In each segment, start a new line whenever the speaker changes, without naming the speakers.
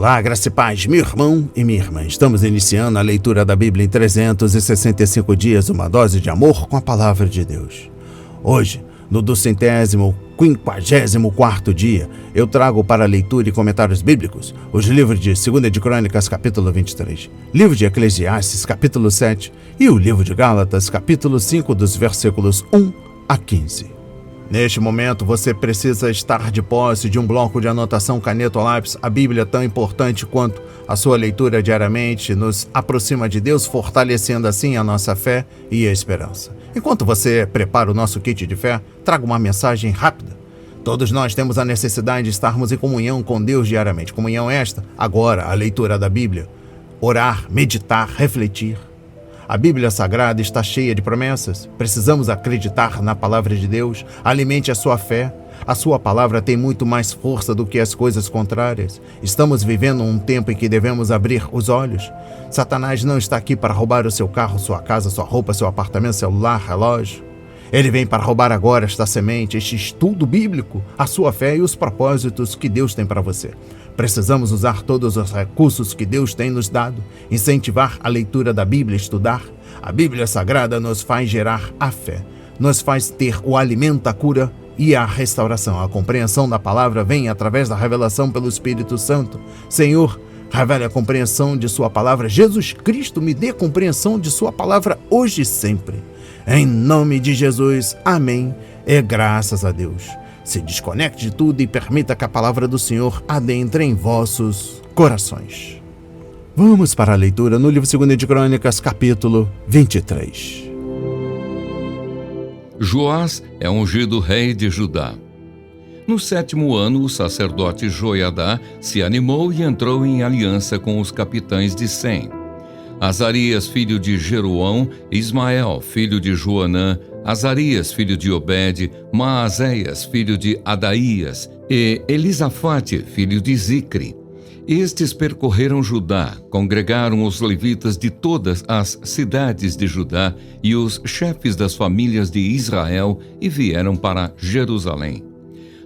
Olá, graça e paz, meu irmão e minha irmã. Estamos iniciando a leitura da Bíblia em 365 dias, uma dose de amor com a Palavra de Deus. Hoje, no 254º dia, eu trago para leitura e comentários bíblicos os livros de 2 de Crônicas, capítulo 23, livro de Eclesiastes, capítulo 7 e o livro de Gálatas, capítulo 5, dos versículos 1 a 15. Neste momento, você precisa estar de posse de um bloco de anotação, caneta ou lápis. A Bíblia é tão importante quanto a sua leitura diariamente nos aproxima de Deus, fortalecendo assim a nossa fé e a esperança. Enquanto você prepara o nosso kit de fé, trago uma mensagem rápida. Todos nós temos a necessidade de estarmos em comunhão com Deus diariamente. Comunhão esta, agora, a leitura da Bíblia. Orar, meditar, refletir. A Bíblia Sagrada está cheia de promessas. Precisamos acreditar na palavra de Deus. Alimente a sua fé. A sua palavra tem muito mais força do que as coisas contrárias. Estamos vivendo um tempo em que devemos abrir os olhos. Satanás não está aqui para roubar o seu carro, sua casa, sua roupa, seu apartamento, celular, relógio. Ele vem para roubar agora esta semente, este estudo bíblico, a sua fé e os propósitos que Deus tem para você. Precisamos usar todos os recursos que Deus tem nos dado, incentivar a leitura da Bíblia, estudar. A Bíblia Sagrada nos faz gerar a fé, nos faz ter o alimento, a cura e a restauração. A compreensão da palavra vem através da revelação pelo Espírito Santo. Senhor, revele a compreensão de sua palavra. Jesus Cristo, me dê compreensão de sua palavra hoje e sempre. Em nome de Jesus, amém. E graças a Deus. Se desconecte de tudo e permita que a palavra do Senhor adentre em vossos corações. Vamos para a leitura no livro 2 de Crônicas, capítulo 23.
Joás é ungido rei de Judá. No 7º ano, o sacerdote Joiadá se animou e entrou em aliança com os capitães de Sem. Azarias, filho de Jeroão, Ismael, filho de Joanã, Azarias, filho de Obed, Maazéias, filho de Adaías, e Elisafate, filho de Zicri. Estes percorreram Judá, congregaram os levitas de todas as cidades de Judá e os chefes das famílias de Israel e vieram para Jerusalém.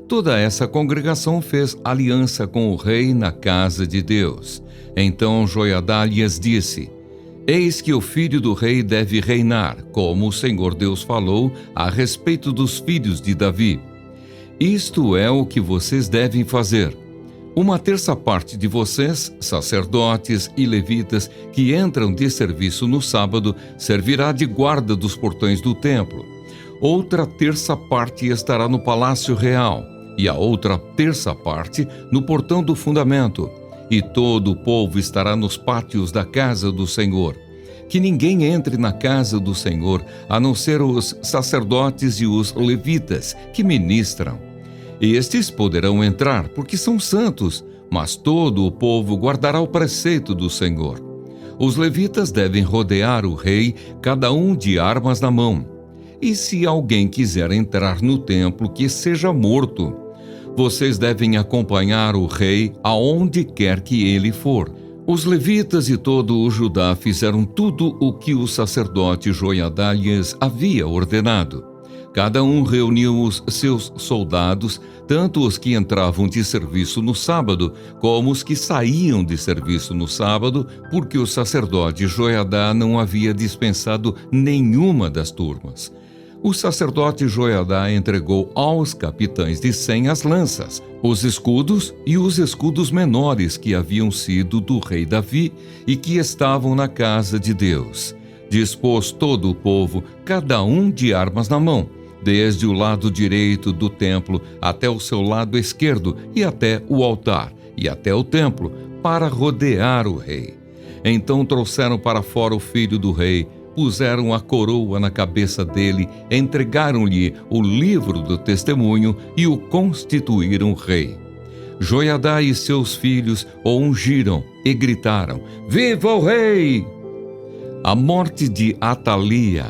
Toda essa congregação fez aliança com o rei na casa de Deus. Então Joiadá lhes disse: Eis que o filho do rei deve reinar, como o Senhor Deus falou a respeito dos filhos de Davi. Isto é o que vocês devem fazer. 1/3 parte de vocês, sacerdotes e levitas, que entram de serviço no sábado, servirá de guarda dos portões do templo. Outra 1/3 parte estará no palácio real, e a outra 1/3 parte no portão do fundamento. E todo o povo estará nos pátios da casa do Senhor. Que ninguém entre na casa do Senhor, a não ser os sacerdotes e os levitas, que ministram. Estes poderão entrar, porque são santos, mas todo o povo guardará o preceito do Senhor. Os levitas devem rodear o rei, cada um de armas na mão. E se alguém quiser entrar no templo, que seja morto. Vocês devem acompanhar o rei aonde quer que ele for. Os levitas e todo o Judá fizeram tudo o que o sacerdote Joiadá lhes havia ordenado. Cada um reuniu os seus soldados, tanto os que entravam de serviço no sábado, como os que saíam de serviço no sábado, porque o sacerdote Joiadá não havia dispensado nenhuma das turmas. O sacerdote Joiadá entregou aos capitães de Sem as lanças, os escudos e os escudos menores que haviam sido do rei Davi e que estavam na casa de Deus. Dispôs todo o povo, cada um de armas na mão, desde o lado direito do templo até o seu lado esquerdo e até o altar e até o templo, para rodear o rei. Então trouxeram para fora o filho do rei, puseram a coroa na cabeça dele, entregaram-lhe o livro do testemunho e o constituíram rei. Joiadá e seus filhos o ungiram e gritaram: Viva o rei! A morte de Atalia.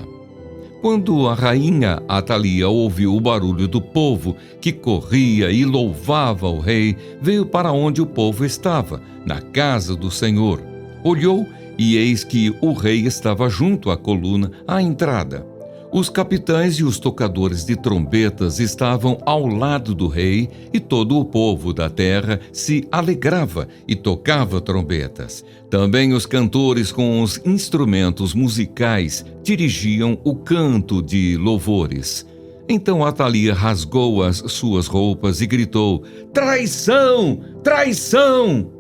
Quando a rainha Atalia ouviu o barulho do povo que corria e louvava o rei, veio para onde o povo estava, na casa do Senhor. Olhou e eis que o rei estava junto à coluna, à entrada. Os capitães e os tocadores de trombetas estavam ao lado do rei, e todo o povo da terra se alegrava e tocava trombetas. Também os cantores com os instrumentos musicais dirigiam o canto de louvores. Então Atalia rasgou as suas roupas e gritou: "Traição! Traição!"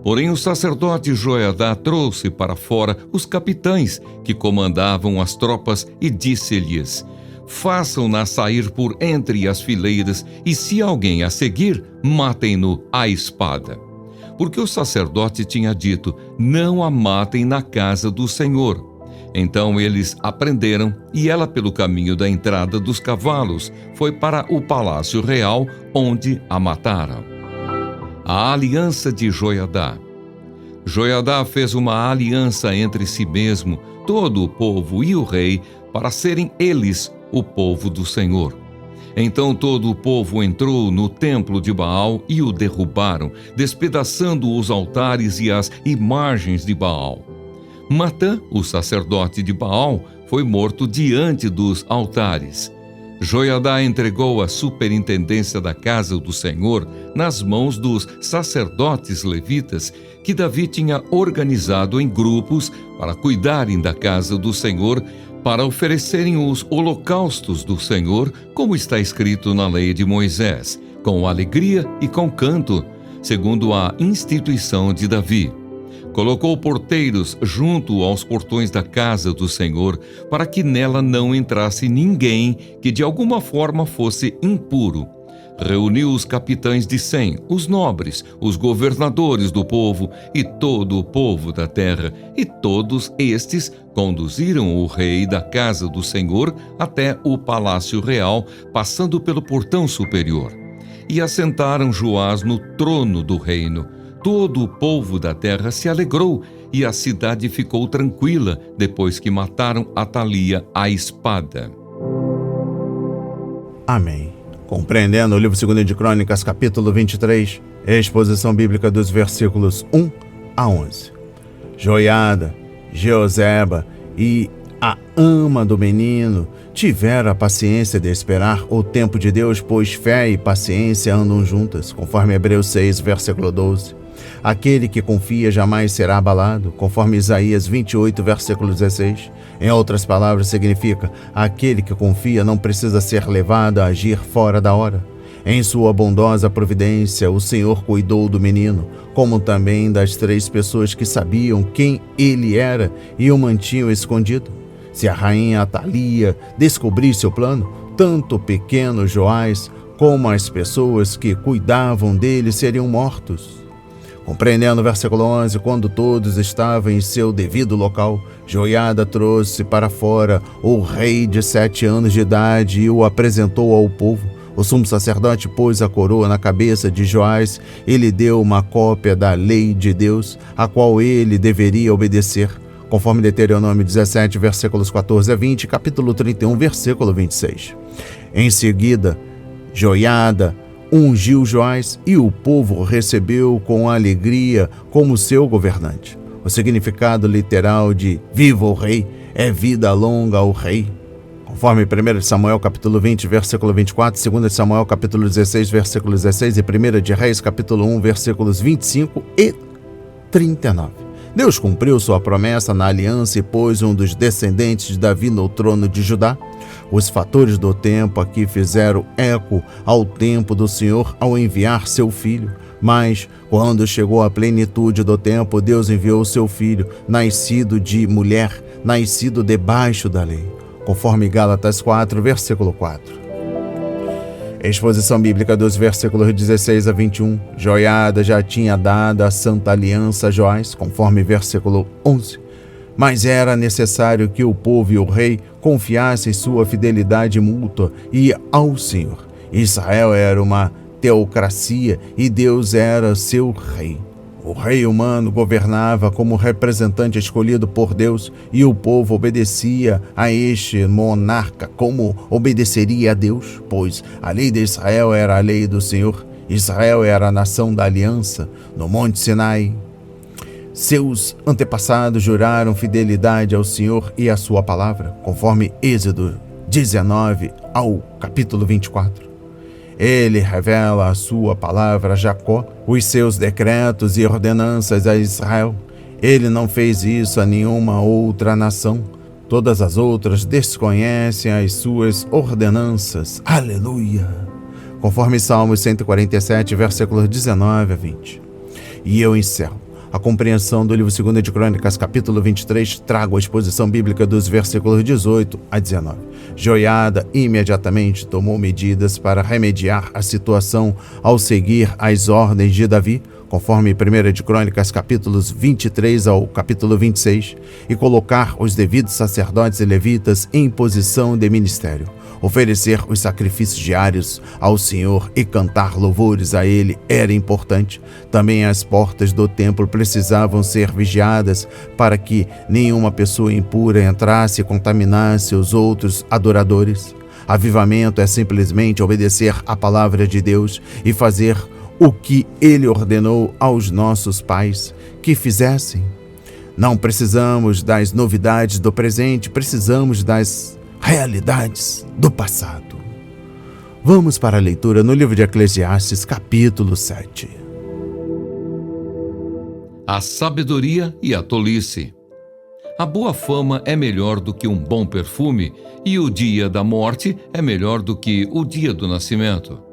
Porém, o sacerdote Joiadá trouxe para fora os capitães que comandavam as tropas e disse-lhes: "Façam-na sair por entre as fileiras, e se alguém a seguir, matem-no à espada." Porque o sacerdote tinha dito: "Não a matem na casa do Senhor." Então eles a prenderam, e ela, pelo caminho da entrada dos cavalos, foi para o palácio real, onde a mataram. A aliança de Joiadá. Joiadá fez uma aliança entre si mesmo, todo o povo e o rei, para serem eles o povo do Senhor. Então todo o povo entrou no templo de Baal e o derrubaram, despedaçando os altares e as imagens de Baal. Matã, o sacerdote de Baal, foi morto diante dos altares. Joiadá entregou a superintendência da casa do Senhor nas mãos dos sacerdotes levitas, que Davi tinha organizado em grupos para cuidarem da casa do Senhor, para oferecerem os holocaustos do Senhor, como está escrito na lei de Moisés, com alegria e com canto, segundo a instituição de Davi. Colocou porteiros junto aos portões da casa do Senhor, para que nela não entrasse ninguém que de alguma forma fosse impuro. Reuniu os capitães de 100, os nobres, os governadores do povo e todo o povo da terra, e todos estes conduziram o rei da casa do Senhor até o palácio real, passando pelo portão superior. E assentaram Joás no trono do reino. Todo o povo da terra se alegrou, e a cidade ficou tranquila depois que mataram Atalia à espada.
Amém. Compreendendo o livro 2 de Crônicas, capítulo 23, exposição bíblica dos versículos 1 a 11. Joiada, Jeozeba e a ama do menino tiveram a paciência de esperar o tempo de Deus, pois fé e paciência andam juntas, conforme Hebreus 6, versículo 12. Aquele que confia jamais será abalado, conforme Isaías 28, versículo 16. Em outras palavras, significa: aquele que confia não precisa ser levado a agir fora da hora. Em sua bondosa providência, o Senhor cuidou do menino, como também das 3 pessoas que sabiam quem ele era e o mantinham escondido. Se a rainha Atalia descobrisse o plano, tanto o pequeno Joás como as pessoas que cuidavam dele seriam mortos. Compreendendo o versículo 11, quando todos estavam em seu devido local, Joiada trouxe para fora o rei de 7 anos de idade e o apresentou ao povo. O sumo sacerdote pôs a coroa na cabeça de Joás e lhe deu uma cópia da lei de Deus, a qual ele deveria obedecer, conforme Deuteronômio 17, versículos 14 a 20, capítulo 31, versículo 26. Em seguida, Joiada ungiu Joás e o povo recebeu com alegria como seu governante. O significado literal de "viva o rei" é vida longa ao rei. Conforme 1 Samuel capítulo 20, versículo 24, 2 Samuel capítulo 16, versículo 16 e 1 de Reis capítulo 1, versículos 25 e 39. Deus cumpriu sua promessa na aliança e pôs um dos descendentes de Davi no trono de Judá. Os fatores do tempo aqui fizeram eco ao tempo do Senhor ao enviar seu filho. Mas, quando chegou a plenitude do tempo, Deus enviou seu filho, nascido de mulher, nascido debaixo da lei, conforme Gálatas 4, versículo 4. Exposição bíblica dos versículos 16 a 21. Joiada já tinha dado a santa aliança a Joás, conforme versículo 11. Mas era necessário que o povo e o rei confiassem sua fidelidade mútua e ao Senhor. Israel era uma teocracia e Deus era seu rei. O rei humano governava como representante escolhido por Deus e o povo obedecia a este monarca como obedeceria a Deus, pois a lei de Israel era a lei do Senhor. Israel era a nação da aliança no Monte Sinai. Seus antepassados juraram fidelidade ao Senhor e à sua palavra, conforme Êxodo 19 ao capítulo 24. Ele revela a sua palavra a Jacó, os seus decretos e ordenanças a Israel. Ele não fez isso a nenhuma outra nação. Todas as outras desconhecem as suas ordenanças. Aleluia! Conforme Salmos 147, versículos 19 a 20. E eu encerro a compreensão do livro 2 de Crônicas, capítulo 23, trago a exposição bíblica dos versículos 18 a 19. Joiada imediatamente tomou medidas para remediar a situação ao seguir as ordens de Davi, conforme 1 de Crônicas, capítulos 23 ao capítulo 26, e colocar os devidos sacerdotes e levitas em posição de ministério, oferecer os sacrifícios diários ao Senhor e cantar louvores a Ele era importante. Também as portas do templo precisavam ser vigiadas para que nenhuma pessoa impura entrasse e contaminasse os outros adoradores. Avivamento é simplesmente obedecer à palavra de Deus e fazer o que Ele ordenou aos nossos pais que fizessem. Não precisamos das novidades do presente, precisamos das realidades do passado. Vamos para a leitura no livro de Eclesiastes, capítulo 7.
A sabedoria e a tolice. A boa fama é melhor do que um bom perfume, e o dia da morte é melhor do que o dia do nascimento.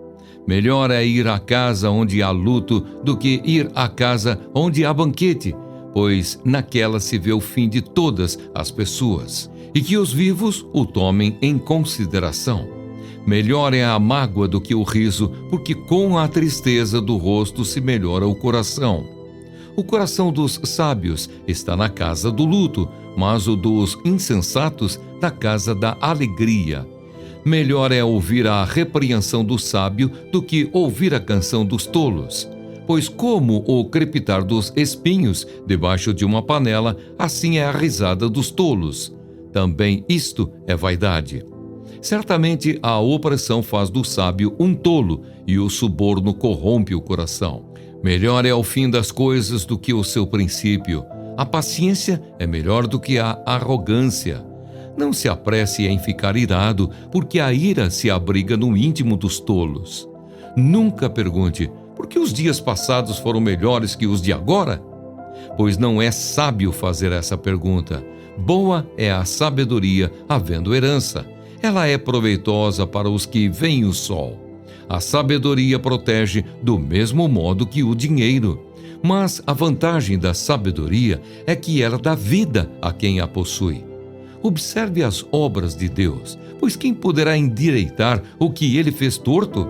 Melhor é ir à casa onde há luto do que ir à casa onde há banquete, pois naquela se vê o fim de todas as pessoas, e que os vivos o tomem em consideração. Melhor é a mágoa do que o riso, porque com a tristeza do rosto se melhora o coração. O coração dos sábios está na casa do luto, mas o dos insensatos na casa da alegria. Melhor é ouvir a repreensão do sábio do que ouvir a canção dos tolos. Pois como o crepitar dos espinhos debaixo de uma panela, assim é a risada dos tolos. Também isto é vaidade. Certamente a opressão faz do sábio um tolo, e o suborno corrompe o coração. Melhor é o fim das coisas do que o seu princípio. A paciência é melhor do que a arrogância. Não se apresse em ficar irado, porque a ira se abriga no íntimo dos tolos. Nunca pergunte, por que os dias passados foram melhores que os de agora? Pois não é sábio fazer essa pergunta. Boa é a sabedoria, havendo herança. Ela é proveitosa para os que veem o sol. A sabedoria protege do mesmo modo que o dinheiro. Mas a vantagem da sabedoria é que ela dá vida a quem a possui. Observe as obras de Deus, pois quem poderá endireitar o que ele fez torto?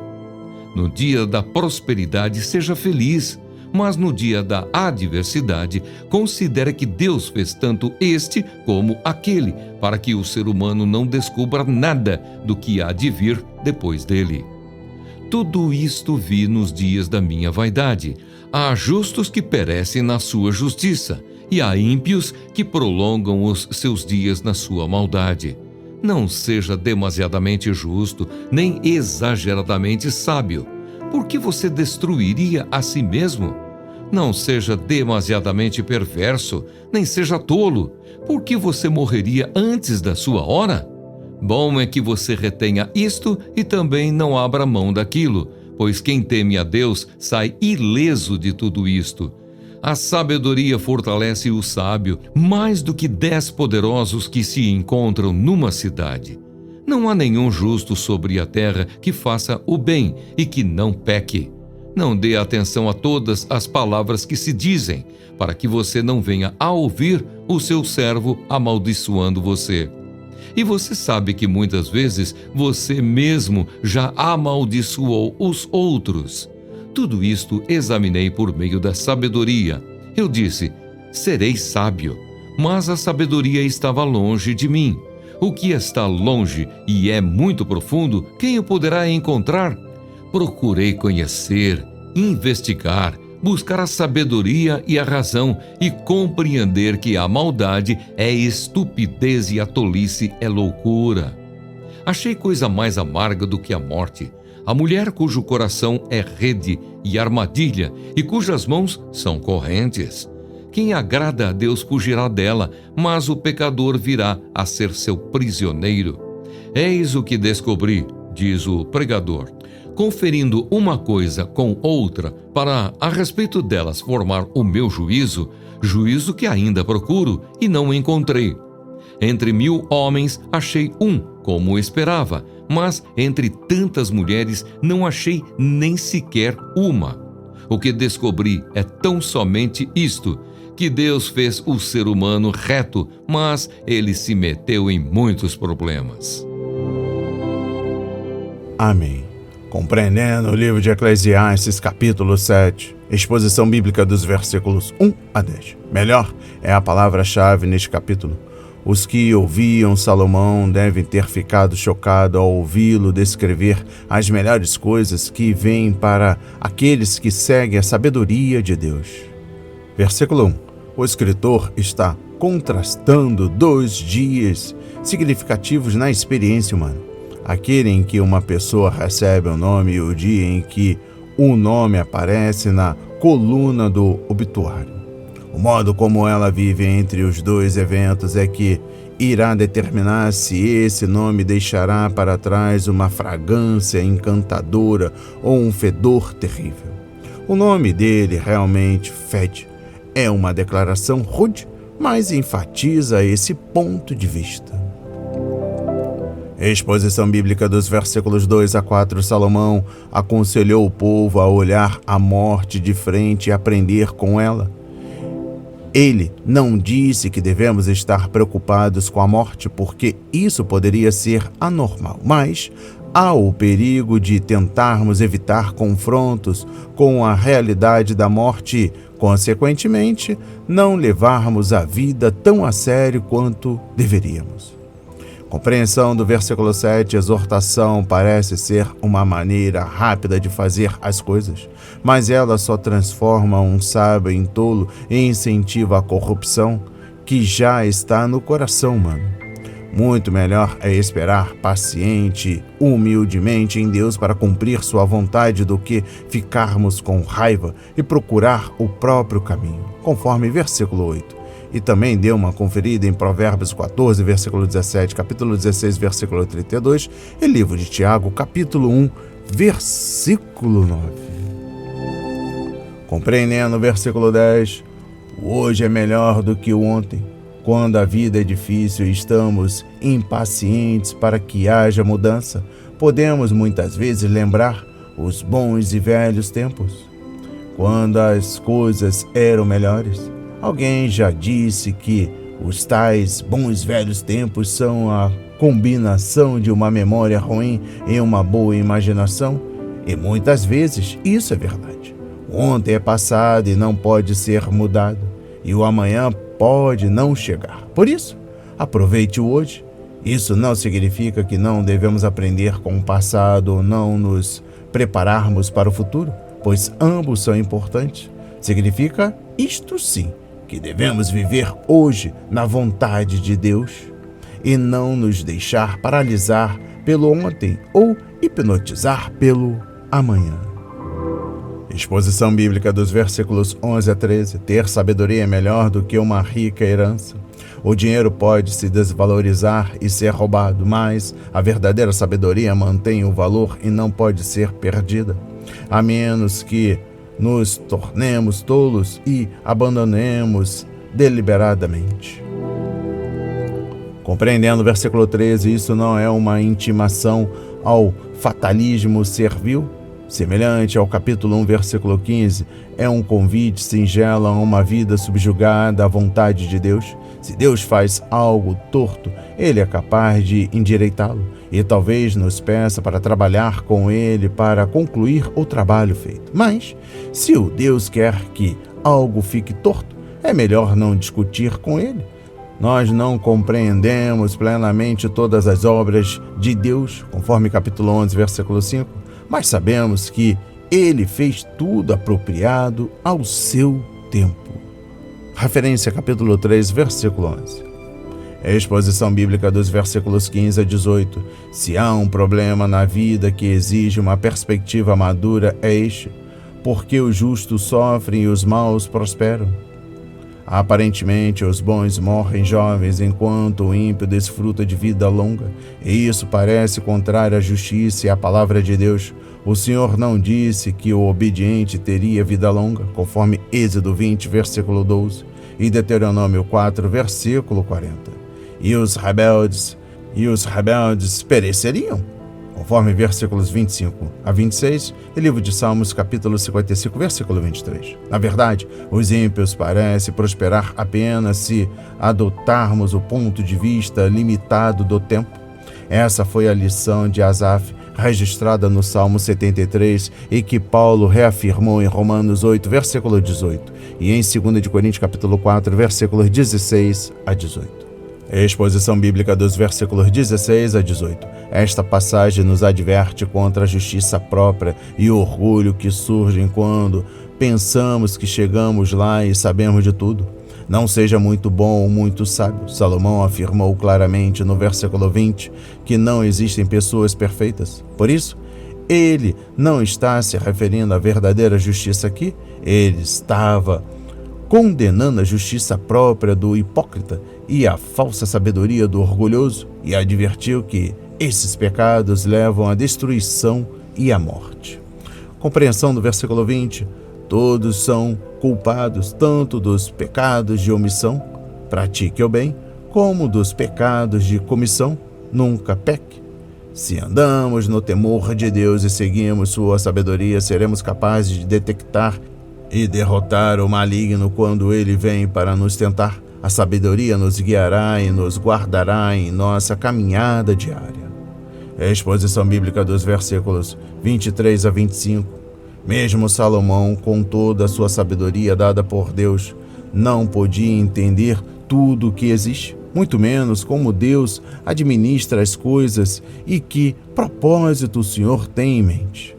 No dia da prosperidade, seja feliz, mas no dia da adversidade, considere que Deus fez tanto este como aquele, para que o ser humano não descubra nada do que há de vir depois dele. Tudo isto vi nos dias da minha vaidade. Há justos que perecem na sua justiça, e há ímpios que prolongam os seus dias na sua maldade. Não seja demasiadamente justo, nem exageradamente sábio. Por que você destruiria a si mesmo? Não seja demasiadamente perverso, nem seja tolo. Por que você morreria antes da sua hora? Bom é que você retenha isto e também não abra mão daquilo, pois quem teme a Deus sai ileso de tudo isto. A sabedoria fortalece o sábio mais do que 10 poderosos que se encontram numa cidade. Não há nenhum justo sobre a terra que faça o bem e que não peque. Não dê atenção a todas as palavras que se dizem, para que você não venha a ouvir o seu servo amaldiçoando você. E você sabe que muitas vezes você mesmo já amaldiçoou os outros. Tudo isto examinei por meio da sabedoria. Eu disse, serei sábio, mas a sabedoria estava longe de mim. O que está longe e é muito profundo, quem o poderá encontrar? Procurei conhecer, investigar, buscar a sabedoria e a razão e compreender que a maldade é estupidez e a tolice é loucura. Achei coisa mais amarga do que a morte. A mulher cujo coração é rede e armadilha e cujas mãos são correntes. Quem agrada a Deus fugirá dela, mas o pecador virá a ser seu prisioneiro. Eis o que descobri, diz o pregador. Conferindo uma coisa com outra, para a respeito delas formar o meu juízo, juízo que ainda procuro e não encontrei. Entre 1000 homens achei um, como esperava, mas entre tantas mulheres não achei nem sequer uma. O que descobri é tão somente isto, que Deus fez o ser humano reto, mas ele se meteu em muitos problemas.
Amém. Compreendendo o livro de Eclesiastes, capítulo 7, exposição bíblica dos versículos 1 a 10. Melhor é a palavra-chave neste capítulo. Os que ouviam Salomão devem ter ficado chocados ao ouvi-lo descrever as melhores coisas que vêm para aqueles que seguem a sabedoria de Deus. Versículo 1. O escritor está contrastando 2 dias significativos na experiência humana. Aquele em que uma pessoa recebe o nome e o dia em que o nome aparece na coluna do obituário. O modo como ela vive entre os 2 eventos é que irá determinar se esse nome deixará para trás uma fragrância encantadora ou um fedor terrível. O nome dele realmente fede. É uma declaração rude, mas enfatiza esse ponto de vista. Exposição bíblica dos versículos 2 a 4. Salomão aconselhou o povo a olhar a morte de frente e aprender com ela. Ele não disse que devemos estar preocupados com a morte, porque isso poderia ser anormal, mas há o perigo de tentarmos evitar confrontos com a realidade da morte e, consequentemente, não levarmos a vida tão a sério quanto deveríamos. Compreensão do versículo 7, exortação parece ser uma maneira rápida de fazer as coisas, mas ela só transforma um sábio em tolo e incentiva a corrupção que já está no coração humano. Muito melhor é esperar paciente, humildemente em Deus para cumprir sua vontade do que ficarmos com raiva e procurar o próprio caminho, conforme versículo 8. E também dê uma conferida em Provérbios 14, versículo 17, capítulo 16, versículo 32, e livro de Tiago, capítulo 1, versículo 9. Compreendendo o versículo 10, o hoje é melhor do que o ontem. Quando a vida é difícil e estamos impacientes para que haja mudança, podemos muitas vezes lembrar os bons e velhos tempos, quando as coisas eram melhores. Alguém já disse que os tais bons velhos tempos são a combinação de uma memória ruim e uma boa imaginação, e muitas vezes isso é verdade. O ontem é passado e não pode ser mudado, e o amanhã pode não chegar. Por isso, aproveite o hoje. Isso não significa que não devemos aprender com o passado ou não nos prepararmos para o futuro, pois ambos são importantes. Significa isto sim, que devemos viver hoje na vontade de Deus e não nos deixar paralisar pelo ontem ou hipnotizar pelo amanhã. Exposição bíblica dos versículos 11 a 13. Ter sabedoria é melhor do que uma rica herança. O dinheiro pode se desvalorizar e ser roubado, mas a verdadeira sabedoria mantém o valor e não pode ser perdida, a menos que nos tornemos tolos e abandonemos deliberadamente. Compreendendo o versículo 13, isso não é uma intimação ao fatalismo servil, semelhante ao capítulo 1, versículo 15, é um convite singelo a uma vida subjugada à vontade de Deus. Se Deus faz algo torto, Ele é capaz de endireitá-lo e talvez nos peça para trabalhar com Ele para concluir o trabalho feito. Mas, se o Deus quer que algo fique torto, é melhor não discutir com Ele. Nós não compreendemos plenamente todas as obras de Deus, conforme capítulo 11, versículo 5, mas sabemos que Ele fez tudo apropriado ao seu tempo. Referência capítulo 3, versículo 11. A exposição bíblica dos versículos 15 a 18. Se há um problema na vida que exige uma perspectiva madura, é este: porque os justos sofrem e os maus prosperam. Aparentemente, os bons morrem jovens, enquanto o ímpio desfruta de vida longa. E isso parece contrário à justiça e à palavra de Deus. O Senhor não disse que o obediente teria vida longa, conforme Êxodo 20, versículo 12, e Deuteronômio 4, versículo 40. E os rebeldes pereceriam, conforme versículos 25 a 26 e livro de Salmos, capítulo 55, versículo 23. Na verdade, os ímpios parecem prosperar apenas se adotarmos o ponto de vista limitado do tempo. Essa foi a lição de Asaf, registrada no Salmo 73 e que Paulo reafirmou em Romanos 8, versículo 18, e em 2 de Coríntios, capítulo 4, versículos 16 a 18. Exposição bíblica dos versículos 16 a 18. Esta passagem nos adverte contra a justiça própria e o orgulho que surgem quando pensamos que chegamos lá e sabemos de tudo. Não seja muito bom ou muito sábio. Salomão afirmou claramente no versículo 20 que não existem pessoas perfeitas. Por isso, ele não está se referindo à verdadeira justiça aqui. Ele estava condenando a justiça própria do hipócrita e a falsa sabedoria do orgulhoso, e advertiu que esses pecados levam à destruição e à morte. Compreensão do versículo 20. Todos são culpados tanto dos pecados de omissão, pratique o bem, como dos pecados de comissão, nunca peque. Se andamos no temor de Deus e seguimos sua sabedoria, seremos capazes de detectar e derrotar o maligno quando ele vem para nos tentar. A sabedoria nos guiará e nos guardará em nossa caminhada diária. Exposição bíblica dos versículos 23 a 25. Mesmo Salomão, com toda a sua sabedoria dada por Deus, não podia entender tudo o que existe, muito menos como Deus administra as coisas e que propósito o Senhor tem em mente.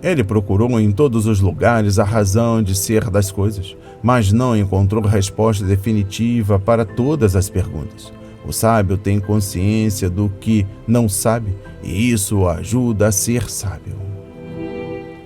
Ele procurou em todos os lugares a razão de ser das coisas, mas não encontrou resposta definitiva para todas as perguntas. O sábio tem consciência do que não sabe, e isso o ajuda a ser sábio.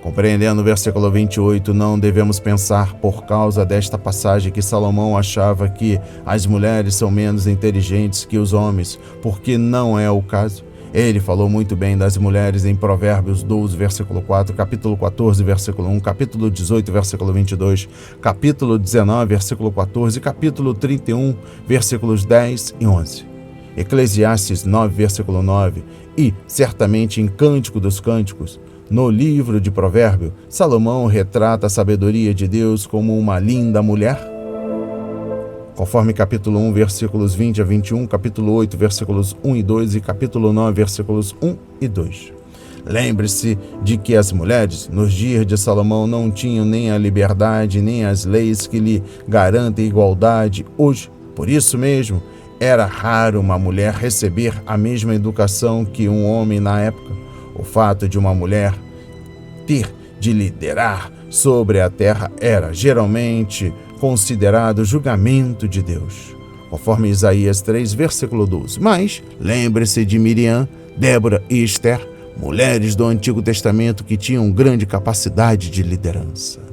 Compreendendo o versículo 28, não devemos pensar, por causa desta passagem, que Salomão achava que as mulheres são menos inteligentes que os homens, porque não é o caso. Ele falou muito bem das mulheres em Provérbios 12, versículo 4, capítulo 14, versículo 1, capítulo 18, versículo 22, capítulo 19, versículo 14, capítulo 31, versículos 10 e 11. Eclesiastes 9, versículo 9, e, certamente, em Cântico dos Cânticos, no livro de Provérbio, Salomão retrata a sabedoria de Deus como uma linda mulher, conforme capítulo 1, versículos 20 a 21, capítulo 8, versículos 1 e 2 e capítulo 9, versículos 1 e 2. Lembre-se de que as mulheres, nos dias de Salomão, não tinham nem a liberdade, nem as leis que lhe garantem igualdade hoje. Por isso mesmo, era raro uma mulher receber a mesma educação que um homem na época. O fato de uma mulher ter de liderar sobre a terra era geralmente considerado julgamento de Deus, conforme Isaías 3, versículo 12. Mas lembre-se de Miriam, Débora e Esther, mulheres do Antigo Testamento que tinham grande capacidade de liderança.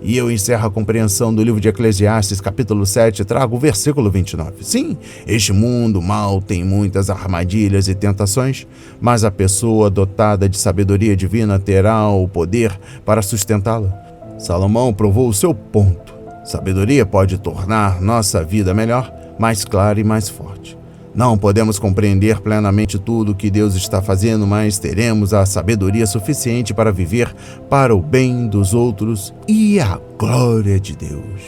E eu encerro a compreensão do livro de Eclesiastes, capítulo 7, trago o versículo 29. Sim, este mundo mal tem muitas armadilhas e tentações, mas a pessoa dotada de sabedoria divina terá o poder para sustentá-la. Salomão provou o seu ponto. Sabedoria pode tornar nossa vida melhor, mais clara e mais forte. Não podemos compreender plenamente tudo o que Deus está fazendo, mas teremos a sabedoria suficiente para viver para o bem dos outros e a glória de Deus.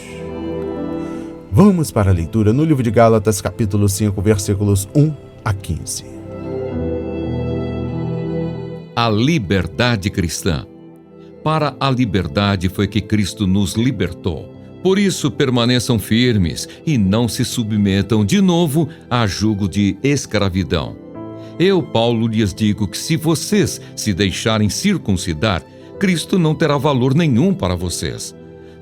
Vamos para a leitura no livro de Gálatas, capítulo 5, versículos 1 a 15.
A liberdade cristã. Para a liberdade foi que Cristo nos libertou. Por isso, permaneçam firmes e não se submetam de novo a jugo de escravidão. Eu, Paulo, lhes digo que se vocês se deixarem circuncidar, Cristo não terá valor nenhum para vocês.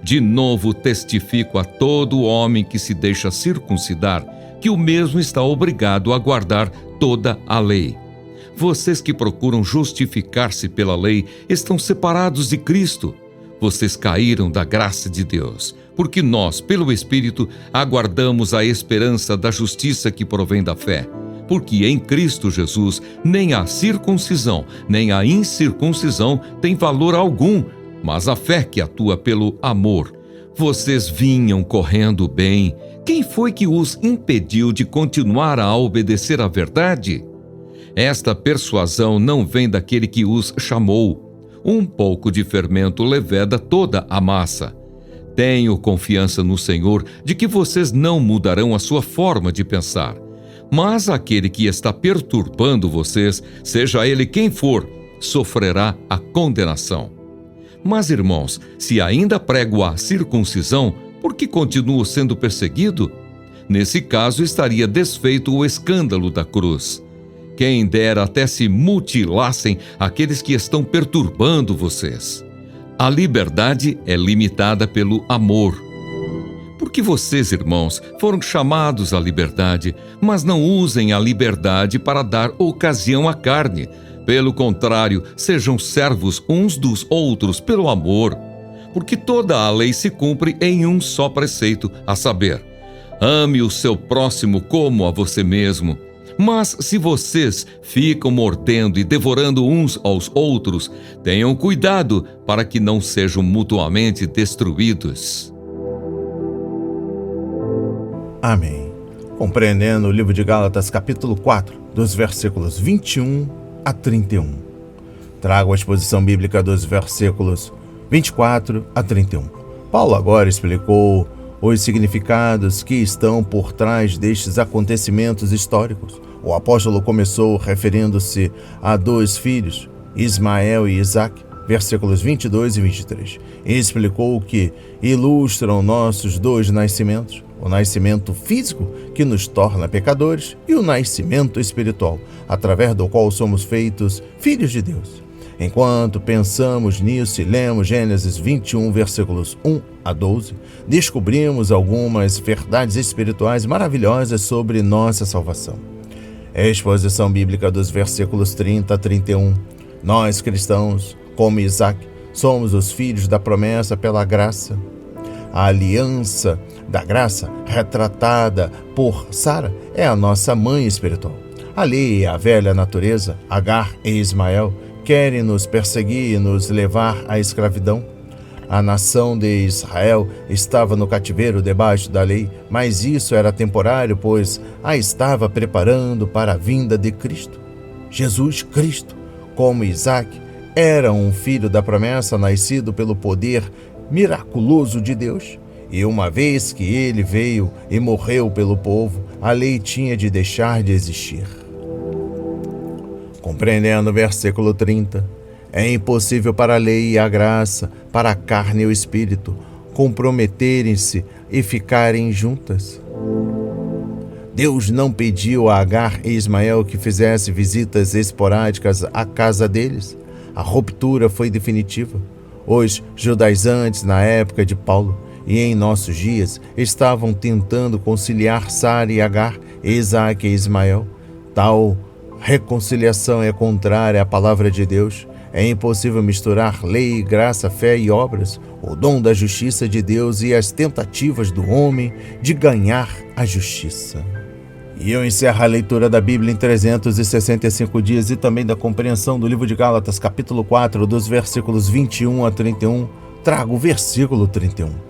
De novo, testifico a todo homem que se deixa circuncidar que o mesmo está obrigado a guardar toda a lei. Vocês que procuram justificar-se pela lei estão separados de Cristo. Vocês caíram da graça de Deus. porque nós, pelo Espírito, aguardamos a esperança da justiça que provém da fé. Porque em Cristo Jesus nem a circuncisão, nem a incircuncisão tem valor algum, mas a fé que atua pelo amor. Vocês vinham correndo bem. Quem foi que os impediu de continuar a obedecer à verdade? Esta persuasão não vem daquele que os chamou. Um pouco de fermento leveda toda a massa. Tenho confiança no Senhor de que vocês não mudarão a sua forma de pensar. Mas aquele que está perturbando vocês, seja ele quem for, sofrerá a condenação. Mas, irmãos, se ainda prego a circuncisão, por que continuo sendo perseguido? Nesse caso, estaria desfeito o escândalo da cruz. Quem dera até se mutilassem aqueles que estão perturbando vocês. A liberdade é limitada pelo amor. Porque vocês, irmãos, foram chamados à liberdade, mas não usem a liberdade para dar ocasião à carne. Pelo contrário, sejam servos uns dos outros pelo amor. Porque toda a lei se cumpre em um só preceito, a saber, ame o seu próximo como a você mesmo. Mas se vocês ficam mordendo e devorando uns aos outros, tenham cuidado para que não sejam mutuamente destruídos.
Amém. Compreendendo o livro de Gálatas, capítulo 4, dos versículos 21 a 31. Trago a exposição bíblica dos versículos 24 a 31. Paulo agora explicou os significados que estão por trás destes acontecimentos históricos. O apóstolo começou referindo-se a dois filhos, Ismael e Isaque, versículos 22 e 23. E explicou que ilustram nossos dois nascimentos, o nascimento físico, que nos torna pecadores, e o nascimento espiritual, através do qual somos feitos filhos de Deus. Enquanto pensamos nisso e lemos Gênesis 21, versículos 1 a 12, descobrimos algumas verdades espirituais maravilhosas sobre nossa salvação. Exposição bíblica dos versículos 30 a 31. Nós, cristãos, como Isaque, somos os filhos da promessa pela graça. A aliança da graça, retratada por Sara, é a nossa mãe espiritual. Ali, a velha natureza, Agar e Ismael, querem nos perseguir e nos levar à escravidão. A nação de Israel estava no cativeiro debaixo da lei, mas isso era temporário, pois a estava preparando para a vinda de Cristo. Jesus Cristo, como Isaque, era um filho da promessa nascido pelo poder miraculoso de Deus. E uma vez que ele veio e morreu pelo povo, a lei tinha de deixar de existir. Compreendendo o versículo 30, é impossível para a lei e a graça, para a carne e o espírito, comprometerem-se e ficarem juntas. Deus não pediu a Agar e Ismael que fizesse visitas esporádicas à casa deles. A ruptura foi definitiva. Os judaizantes, na época de Paulo e em nossos dias, estavam tentando conciliar Sara e Agar, Isaque e Ismael. Tal reconciliação é contrária à palavra de Deus. É impossível misturar lei, graça, fé e obras, o dom da justiça de Deus e as tentativas do homem de ganhar a justiça. E eu encerro a leitura da Bíblia em 365 dias e também da compreensão do livro de Gálatas, capítulo 4, dos versículos 21 a 31. Trago o versículo 31.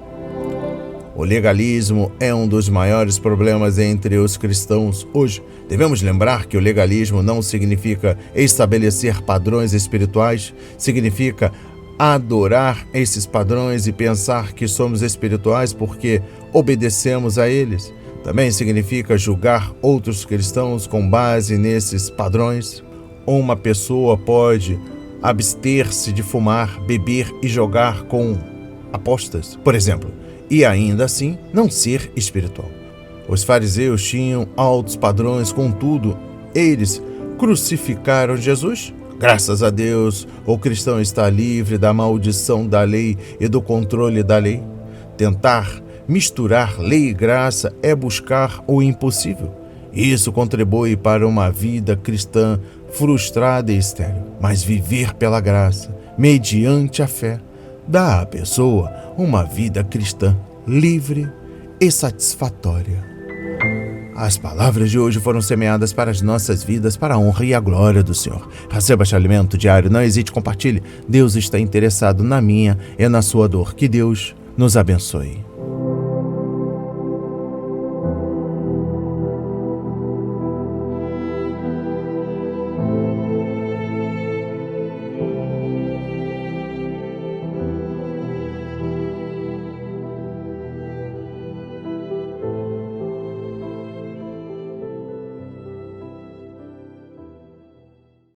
O legalismo é um dos maiores problemas entre os cristãos hoje. Devemos lembrar que o legalismo não significa estabelecer padrões espirituais, significa adorar esses padrões e pensar que somos espirituais porque obedecemos a eles. Também significa julgar outros cristãos com base nesses padrões. Uma pessoa pode abster-se de fumar, beber e jogar com apostas, por exemplo, e ainda assim não ser espiritual. Os fariseus tinham altos padrões, contudo, eles crucificaram Jesus. Graças a Deus, o cristão está livre da maldição da lei e do controle da lei. Tentar misturar lei e graça é buscar o impossível. Isso contribui para uma vida cristã frustrada e estéril. Mas viver pela graça, mediante a fé, dá à pessoa uma vida cristã livre e satisfatória. As palavras de hoje foram semeadas para as nossas vidas, para a honra e a glória do Senhor. Receba este alimento diário, não hesite, compartilhe. Deus está interessado na minha e na sua dor. Que Deus nos abençoe.